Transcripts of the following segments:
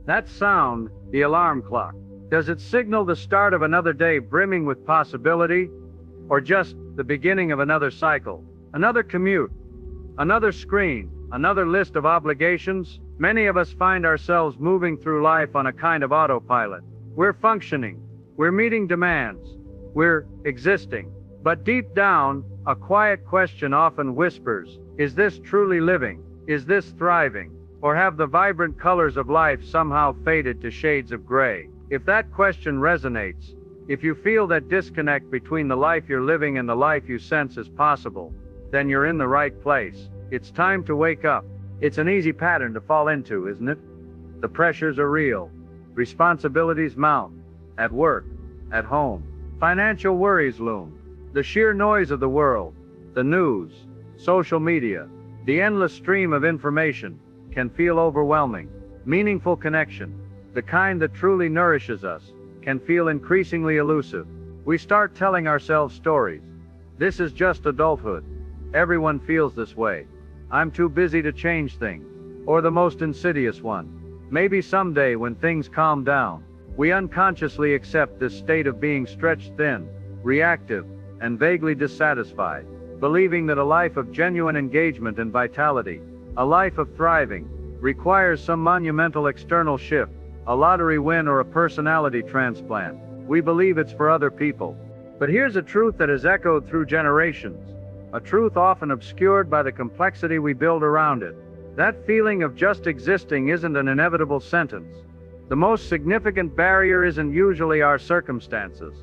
That sound, the alarm clock, does it signal the start of another day brimming with possibility, or just the beginning of another cycle, another commute, another screen, another list of obligations? Many of us find ourselves moving through life on a kind of autopilot. We're functioning, we're meeting demands, we're existing. But deep down, a quiet question often whispers, is this truly living? Is this thriving? Or have the vibrant colors of life somehow faded to shades of gray? If that question resonates, if you feel that disconnect between the life you're living and the life you sense is possible, then you're in the right place. It's time to wake up. It's an easy pattern to fall into, isn't it? The pressures are real. Responsibilities mount. At work, at home. Financial worries loom. The sheer noise of the world, the news, social media, the endless stream of information can feel overwhelming. Meaningful connection, the kind that truly nourishes us, can feel increasingly elusive. We start telling ourselves stories. This is just adulthood. Everyone feels this way. I'm too busy to change things. Or the most insidious one. Maybe someday when things calm down, we unconsciously accept this state of being stretched thin, reactive, and vaguely dissatisfied, believing that a life of genuine engagement and vitality, a life of thriving, requires some monumental external shift, a lottery win or a personality transplant. We believe it's for other people. But here's a truth that has echoed through generations, a truth often obscured by the complexity we build around it. That feeling of just existing isn't an inevitable sentence. The most significant barrier isn't usually our circumstances.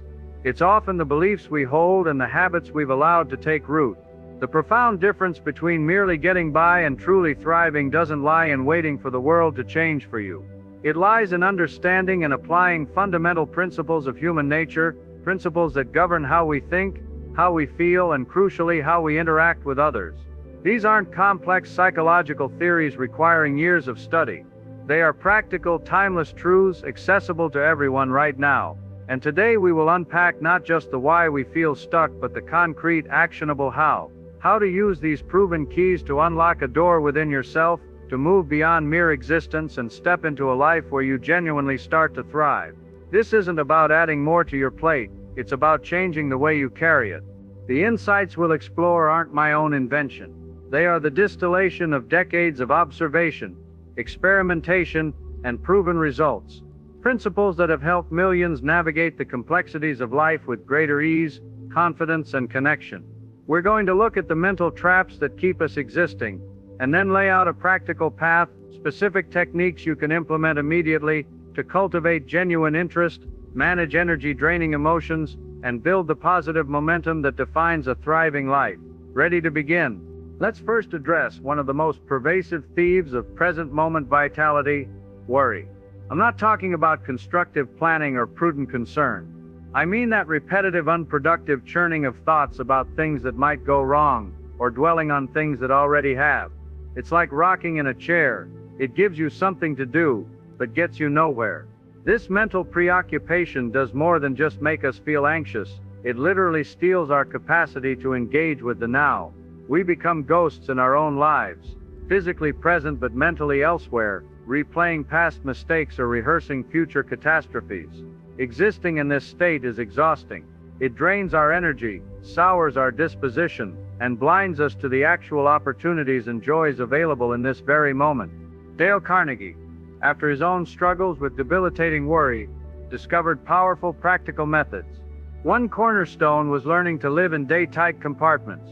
It's often the beliefs we hold and the habits we've allowed to take root. The profound difference between merely getting by and truly thriving doesn't lie in waiting for the world to change for you. It lies in understanding and applying fundamental principles of human nature, principles that govern how we think, how we feel, and crucially, how we interact with others. These aren't complex psychological theories requiring years of study. They are practical, timeless truths accessible to everyone right now. And today we will unpack not just the why we feel stuck, but the concrete, actionable how. How to use these proven keys to unlock a door within yourself, to move beyond mere existence and step into a life where you genuinely start to thrive. This isn't about adding more to your plate, it's about changing the way you carry it. The insights we'll explore aren't my own invention. They are the distillation of decades of observation, experimentation, and proven results. Principles that have helped millions navigate the complexities of life with greater ease, confidence, and connection. We're going to look at the mental traps that keep us existing, and then lay out a practical path, specific techniques you can implement immediately to cultivate genuine interest, manage energy-draining emotions, and build the positive momentum that defines a thriving life. Ready to begin? Let's first address one of the most pervasive thieves of present-moment vitality: worry. I'm not talking about constructive planning or prudent concern. I mean that repetitive, unproductive churning of thoughts about things that might go wrong, or dwelling on things that already have. It's like rocking in a chair. It gives you something to do, but gets you nowhere. This mental preoccupation does more than just make us feel anxious. It literally steals our capacity to engage with the now. We become ghosts in our own lives, physically present but mentally elsewhere, replaying past mistakes or rehearsing future catastrophes. Existing in this state is exhausting. It drains our energy, sours our disposition, and blinds us to the actual opportunities and joys available in this very moment. Dale Carnegie, after his own struggles with debilitating worry, discovered powerful practical methods. One cornerstone was learning to live in day-tight compartments.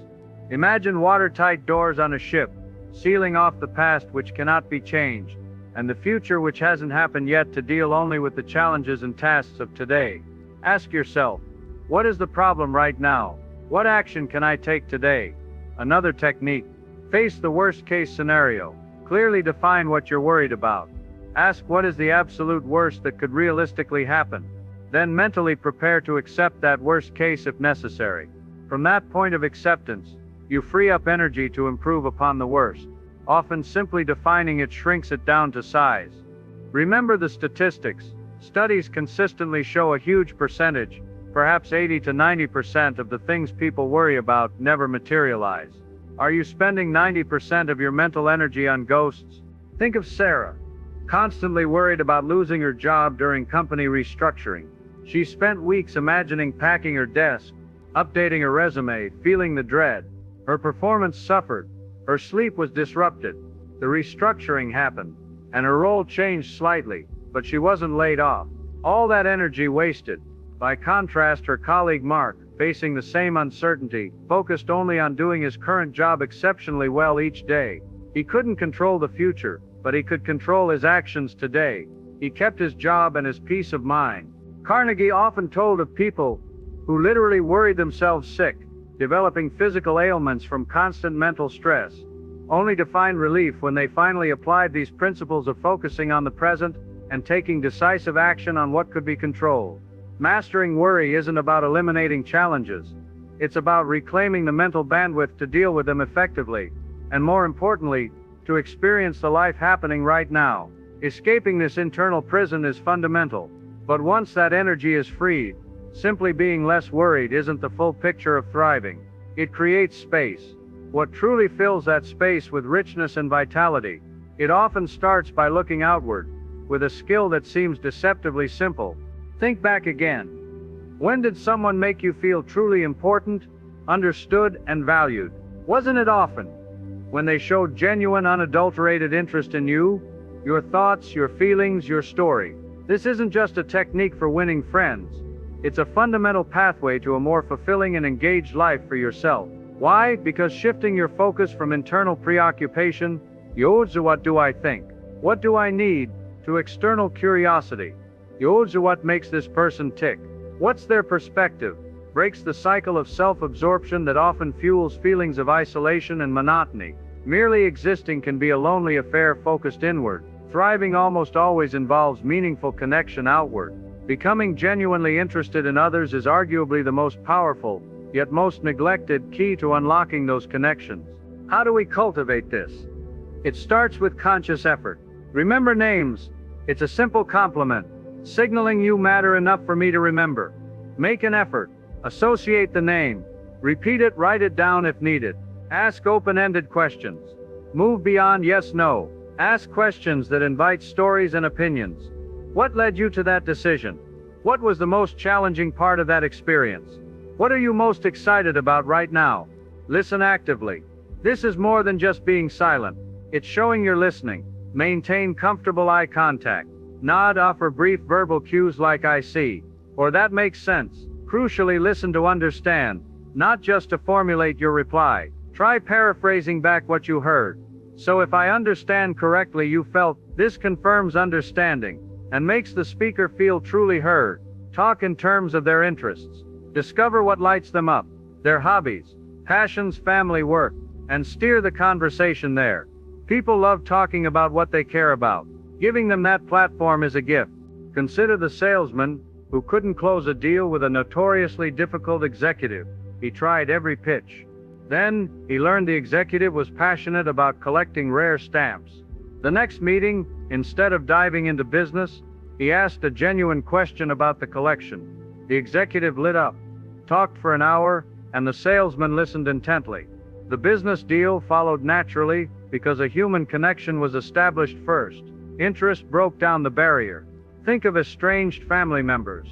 Imagine watertight doors on a ship, sealing off the past which cannot be changed, and the future which hasn't happened yet, to deal only with the challenges and tasks of today. Ask yourself, what is the problem right now? What action can I take today? Another technique: face the worst-case scenario. Clearly define what you're worried about. Ask what is the absolute worst that could realistically happen. Then mentally prepare to accept that worst case if necessary. From that point of acceptance, you free up energy to improve upon the worst. Often simply defining it shrinks it down to size. Remember the statistics. Studies consistently show a huge percentage, perhaps 80 to 90% of the things people worry about never materialize. Are you spending 90% of your mental energy on ghosts? Think of Sarah. constantly worried about losing her job during company restructuring. She spent weeks imagining packing her desk, updating her resume, feeling the dread. Her performance suffered. Her sleep was disrupted. The restructuring happened, and her role changed slightly, but she wasn't laid off. All that energy wasted. By contrast, her colleague Mark, facing the same uncertainty, focused only on doing his current job exceptionally well each day. He couldn't control the future, but he could control his actions today. He kept his job and his peace of mind. Carnegie often told of people who literally worried themselves sick, developing physical ailments from constant mental stress, only to find relief when they finally applied these principles of focusing on the present and taking decisive action on what could be controlled. Mastering worry isn't about eliminating challenges. It's about reclaiming the mental bandwidth to deal with them effectively, and more importantly, to experience the life happening right now. Escaping this internal prison is fundamental, but once that energy is freed, simply being less worried isn't the full picture of thriving. It creates space. What truly fills that space with richness and vitality? It often starts by looking outward, with a skill that seems deceptively simple. Think back again. When did someone make you feel truly important, understood, and valued? Wasn't it often when they showed genuine, unadulterated interest in you, your thoughts, your feelings, your story? This isn't just a technique for winning friends. It's a fundamental pathway to a more fulfilling and engaged life for yourself. Why? Because shifting your focus from internal preoccupation, what do I think? What do I need? To external curiosity. What makes this person tick? What's their perspective? Breaks the cycle of self-absorption that often fuels feelings of isolation and monotony. Merely existing can be a lonely affair focused inward. Thriving almost always involves meaningful connection outward. Becoming genuinely interested in others is arguably the most powerful, yet most neglected key to unlocking those connections. How do we cultivate this? It starts with conscious effort. Remember names. It's a simple compliment, signaling you matter enough for me to remember. Make an effort. Associate the name. Repeat it, write it down if needed. Ask open-ended questions. Move beyond yes/no. Ask questions that invite stories and opinions. What led you to that decision? What was the most challenging part of that experience? What are you most excited about right now? Listen actively. This is more than just being silent. It's showing you're listening. Maintain comfortable eye contact. Nod, offer brief verbal cues like "I see," or "that makes sense." Crucially, listen to understand, not just to formulate your reply. Try paraphrasing back what you heard. So if I understand correctly, you felt, this confirms understanding, and makes the speaker feel truly heard. Talk in terms of their interests. Discover what lights them up, their hobbies, passions, family, work, and steer the conversation there. People love talking about what they care about. Giving them that platform is a gift. Consider the salesman who couldn't close a deal with a notoriously difficult executive. He tried every pitch. Then, he learned the executive was passionate about collecting rare stamps. The next meeting, instead of diving into business, he asked a genuine question about the collection. The executive lit up, talked for an hour, and the salesman listened intently. The business deal followed naturally because a human connection was established first. Interest broke down the barrier. Think of estranged family members.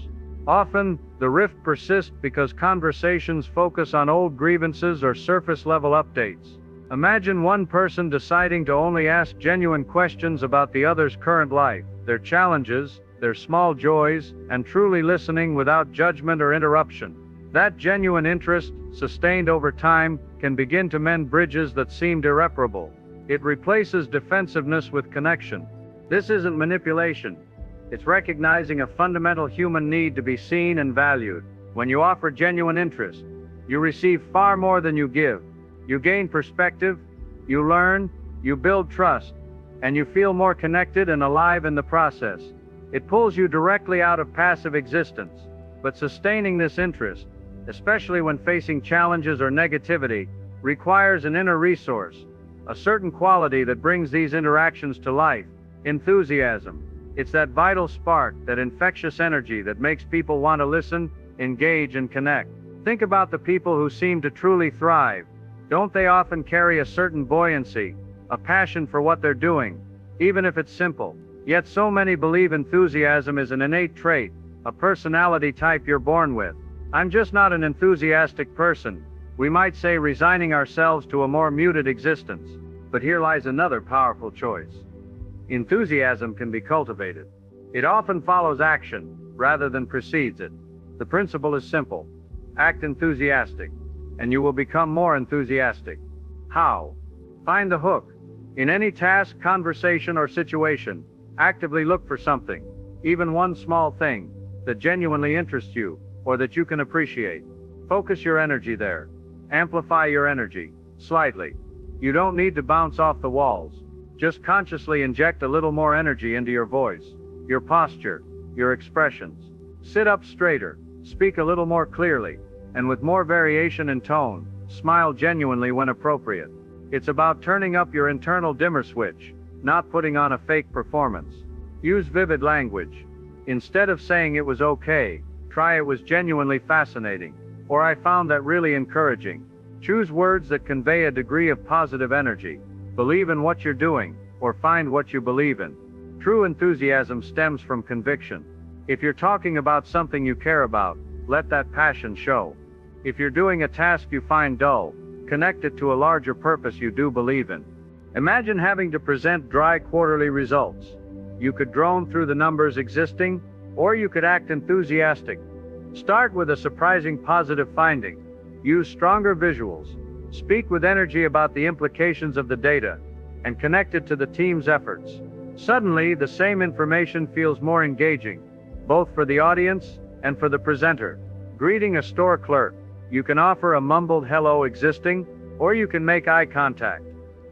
Often, the rift persists because conversations focus on old grievances or surface-level updates. Imagine one person deciding to only ask genuine questions about the other's current life, their challenges, their small joys, and truly listening without judgment or interruption. That genuine interest, sustained over time, can begin to mend bridges that seemed irreparable. It replaces defensiveness with connection. This isn't manipulation. It's recognizing a fundamental human need to be seen and valued. When you offer genuine interest, you receive far more than you give. You gain perspective, you learn, you build trust, and you feel more connected and alive in the process. It pulls you directly out of passive existence. But sustaining this interest, especially when facing challenges or negativity, requires an inner resource, a certain quality that brings these interactions to life: enthusiasm. It's that vital spark, that infectious energy that makes people want to listen, engage, and connect. Think about the people who seem to truly thrive. Don't they often carry a certain buoyancy, a passion for what they're doing, even if it's simple? Yet so many believe enthusiasm is an innate trait, a personality type you're born with. I'm just not an enthusiastic person. We might say resigning ourselves to a more muted existence. But here lies another powerful choice. Enthusiasm can be cultivated. It often follows action, rather than precedes it. The principle is simple. Act enthusiastic, and you will become more enthusiastic. How? Find the hook. In any task, conversation, or situation, actively look for something, even one small thing, that genuinely interests you, or that you can appreciate. Focus your energy there. Amplify your energy, slightly. You don't need to bounce off the walls. Just consciously inject a little more energy into your voice, your posture, your expressions. Sit up straighter, speak a little more clearly, and with more variation in tone. Smile genuinely when appropriate. It's about turning up your internal dimmer switch, not putting on a fake performance. Use vivid language. Instead of saying it was okay, try it was genuinely fascinating, or I found that really encouraging. Choose words that convey a degree of positive energy. Believe in what you're doing, or find what you believe in. True enthusiasm stems from conviction. If you're talking about something you care about, let that passion show. If you're doing a task you find dull, connect it to a larger purpose you do believe in. Imagine having to present dry quarterly results. You could drone through the numbers existing, or you could act enthusiastic. Start with a surprising positive finding. Use stronger visuals. Speak with energy about the implications of the data, and connect it to the team's efforts. Suddenly, the same information feels more engaging, both for the audience and for the presenter. Greeting a store clerk. You can offer a mumbled hello existing, or you can make eye contact.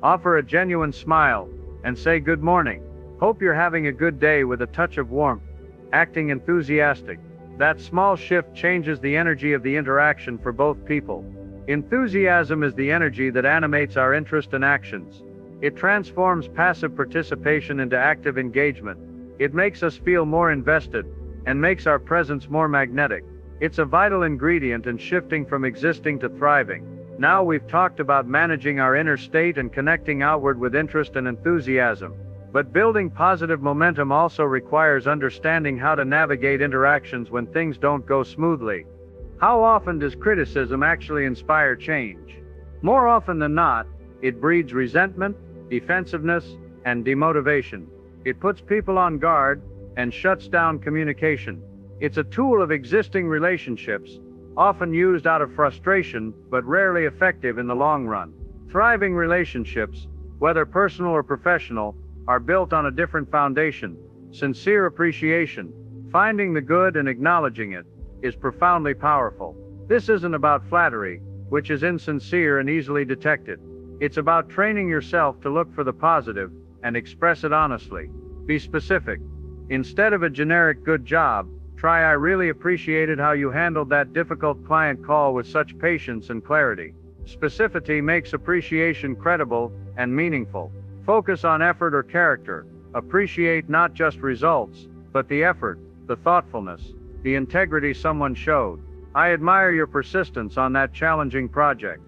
Offer a genuine smile, and say good morning. Hope you're having a good day with a touch of warmth. Acting enthusiastic. That small shift changes the energy of the interaction for both people. Enthusiasm is the energy that animates our interest and actions. It transforms passive participation into active engagement. It makes us feel more invested, and makes our presence more magnetic. It's a vital ingredient in shifting from existing to thriving. Now we've talked about managing our inner state and connecting outward with interest and enthusiasm. But building positive momentum also requires understanding how to navigate interactions when things don't go smoothly. How often does criticism actually inspire change? More often than not, it breeds resentment, defensiveness, and demotivation. It puts people on guard and shuts down communication. It's a tool of existing relationships, often used out of frustration, but rarely effective in the long run. Thriving relationships, whether personal or professional, are built on a different foundation. Sincere appreciation, finding the good and acknowledging it, is profoundly powerful. This isn't about flattery, which is insincere and easily detected. It's about training yourself to look for the positive and express it honestly. Be specific. Instead of a generic good job, try I really appreciated how you handled that difficult client call with such patience and clarity. Specificity makes appreciation credible and meaningful. Focus on effort or character. Appreciate not just results, but the effort, the thoughtfulness, the integrity someone showed. I admire your persistence on that challenging project.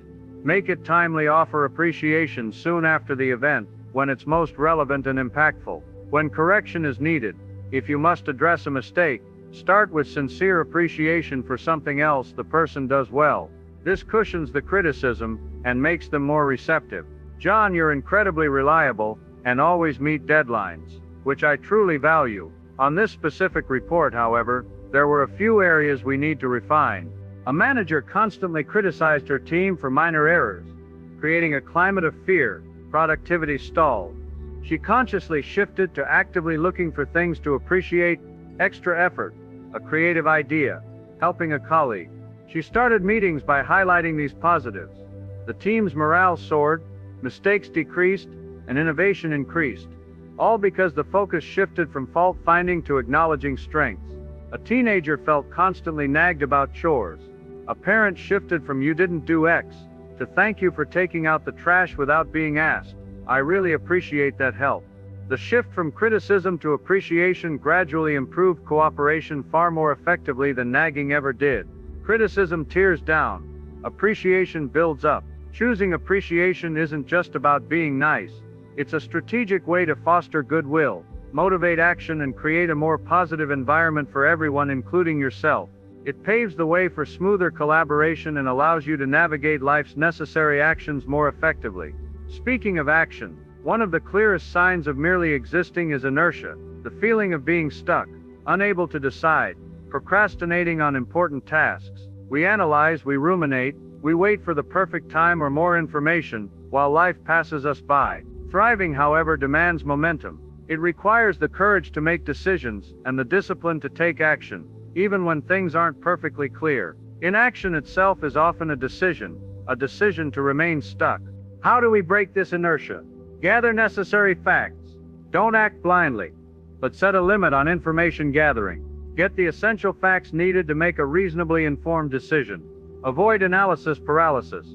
Make it timely. Offer appreciation soon after the event, when it's most relevant and impactful. When correction is needed, if you must address a mistake, start with sincere appreciation for something else the person does well. This cushions the criticism and makes them more receptive. John, you're incredibly reliable and always meet deadlines, which I truly value. On this specific report, however, there were a few areas we need to refine. A manager constantly criticized her team for minor errors, creating a climate of fear. Productivity stalled. She consciously shifted to actively looking for things to appreciate: extra effort, a creative idea, helping a colleague. She started meetings by highlighting these positives. The team's morale soared, mistakes decreased, and innovation increased, all because the focus shifted from fault finding to acknowledging strengths. A teenager felt constantly nagged about chores. A parent shifted from "you didn't do X" to "thank you for taking out the trash without being asked. I really appreciate that help." The shift from criticism to appreciation gradually improved cooperation far more effectively than nagging ever did. Criticism tears down. Appreciation builds up. Choosing appreciation isn't just about being nice. It's a strategic way to foster goodwill. motivate action, and create a more positive environment for everyone, including yourself. It paves the way for smoother collaboration and allows you to navigate life's necessary actions more effectively. Speaking of action, one of the clearest signs of merely existing is inertia, the feeling of being stuck, unable to decide, procrastinating on important tasks. We analyze, we ruminate, we wait for the perfect time or more information, while life passes us by. Thriving, however, demands momentum. It requires the courage to make decisions and the discipline to take action, even when things aren't perfectly clear. Inaction itself is often a decision to remain stuck. How do we break this inertia? Gather necessary facts. Don't act blindly, but set a limit on information gathering. Get the essential facts needed to make a reasonably informed decision. Avoid analysis paralysis.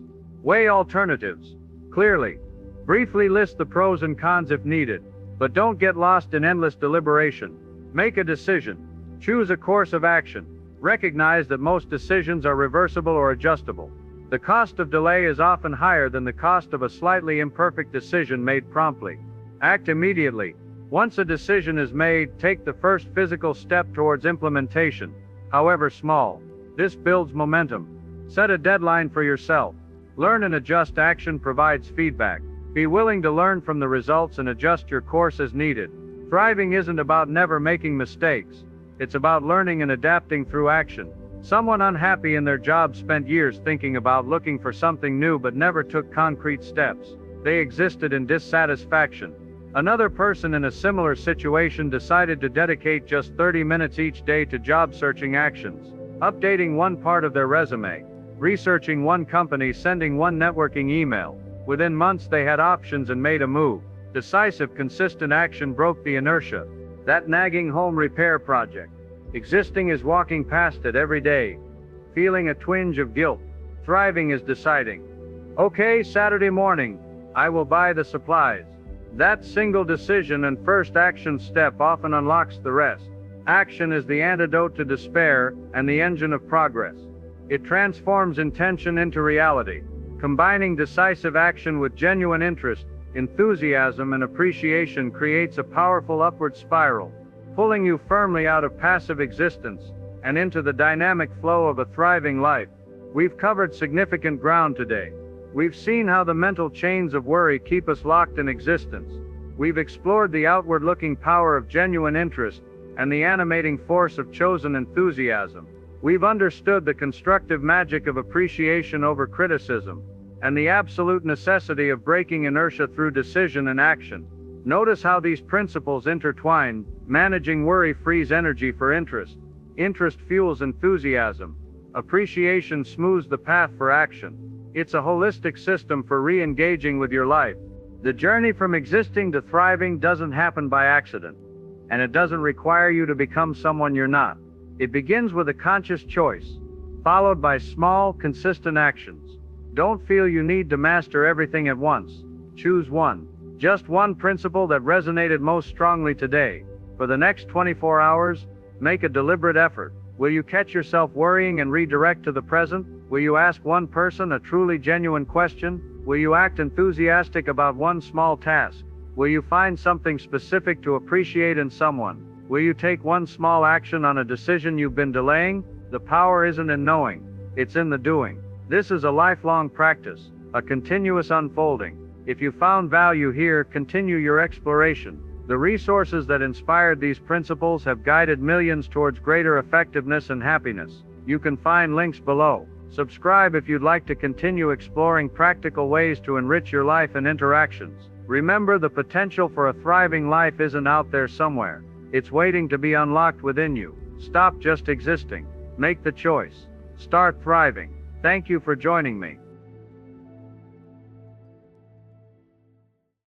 Weigh alternatives clearly. Briefly list the pros and cons if needed, but don't get lost in endless deliberation. Make a decision. Choose a course of action. Recognize that most decisions are reversible or adjustable. The cost of delay is often higher than the cost of a slightly imperfect decision made promptly. Act immediately. Once a decision is made, take the first physical step towards implementation, however small. This builds momentum. Set a deadline for yourself. Learn and adjust. Action provides feedback. Be willing to learn from the results and adjust your course as needed. Thriving isn't about never making mistakes. It's about learning and adapting through action. Someone unhappy in their job spent years thinking about looking for something new but never took concrete steps. They existed in dissatisfaction. Another person in a similar situation decided to dedicate just 30 minutes each day to job searching actions, updating one part of their resume, researching one company, sending one networking email. Within months they had options and made a move. Decisive, consistent action broke the inertia. That nagging home repair project. Existing is walking past it every day, feeling a twinge of guilt. Thriving is deciding, okay, Saturday morning, I will buy the supplies. That single decision and first action step often unlocks the rest. Action is the antidote to despair and the engine of progress. It transforms intention into reality. Combining decisive action with genuine interest, enthusiasm, and appreciation creates a powerful upward spiral, pulling you firmly out of passive existence and into the dynamic flow of a thriving life. We've covered significant ground today. We've seen how the mental chains of worry keep us locked in existence. We've explored the outward-looking power of genuine interest and the animating force of chosen enthusiasm. We've understood the constructive magic of appreciation over criticism and the absolute necessity of breaking inertia through decision and action. Notice how these principles intertwine. Managing worry frees energy for interest. Interest fuels enthusiasm. Appreciation smooths the path for action. It's a holistic system for re-engaging with your life. The journey from existing to thriving doesn't happen by accident, and it doesn't require you to become someone you're not. It begins with a conscious choice, followed by small, consistent actions. Don't feel you need to master everything at once. Choose one. Just one principle that resonated most strongly today. For the next 24 hours, make a deliberate effort. Will you catch yourself worrying and redirect to the present? Will you ask one person a truly genuine question? Will you act enthusiastic about one small task? Will you find something specific to appreciate in someone? Will you take one small action on a decision you've been delaying? The power isn't in knowing, it's in the doing. This is a lifelong practice, a continuous unfolding. If you found value here, continue your exploration. The resources that inspired these principles have guided millions towards greater effectiveness and happiness. You can find links below. Subscribe if you'd like to continue exploring practical ways to enrich your life and interactions. Remember, the potential for a thriving life isn't out there somewhere. It's waiting to be unlocked within you. Stop just existing. Make the choice. Start thriving. Thank you for joining me.